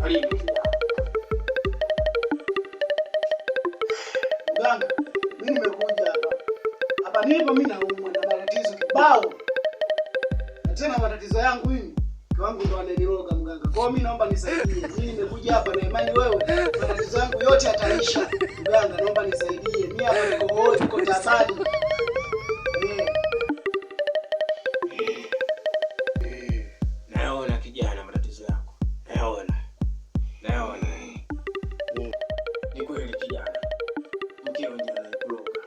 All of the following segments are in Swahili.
Karibu. Mganga, mimi nimekuja hapa. Hapa nipo mimi naumwa na matatizo kibao. Na tena matatizo yangu mimi, wangu ndo ananiroga mganga. Kwa hiyo mimi naomba nisaidie. Mimi nimekuja hapa na imani wewe matatizo yangu yote yataisha. Mganga, naomba nisaidie. Mimi hapa niko hoi, niko tabani. Naona kijana matatizo yako. Naona. Ni kweli kijana. Mkeo ndiye anayekuloga.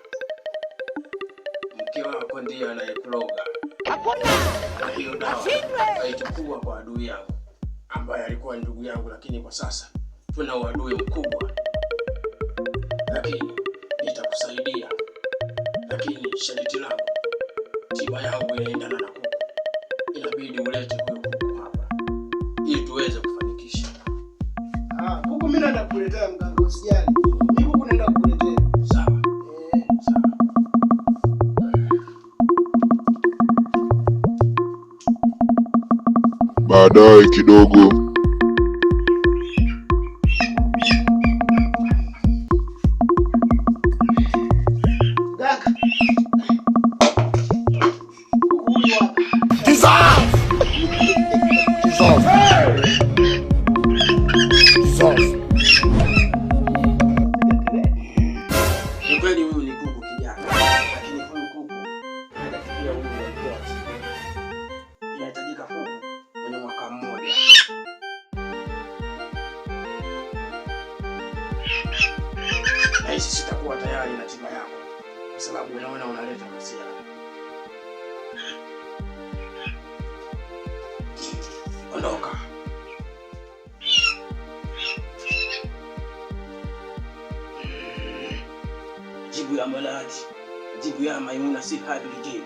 Mke wako ndiye anayekuloga. Hakuna. Hiyo dawa haitakuwa kwa adui yangu ambaye alikuwa ndugu yangu, lakini kwa sasa tuna uadui mkubwa. Lakini nitakusaidia. Lakini sharti langu, tiba yangu inaendana na kuku. Inabidi ulete huyo kuku hapa ili tuweze kufanikisha. Kuku mimi naenda kukuletea mganga, usijali. Mimi kuku naenda kukuletea. Sawa. Sawa. Baadaye kidogo Ni kweli huyu ni kuku kijana, lakini huyu kuku hajafikia umri wa kutoa. Inahitajika kuku mwenye mwaka mmoja. Na hisi sitakuwa tayari na tiba yako kwa sababu unaona unaleta masiara. Ondoka. Jibu ya malati, jibu ya Maimuna si habiliji.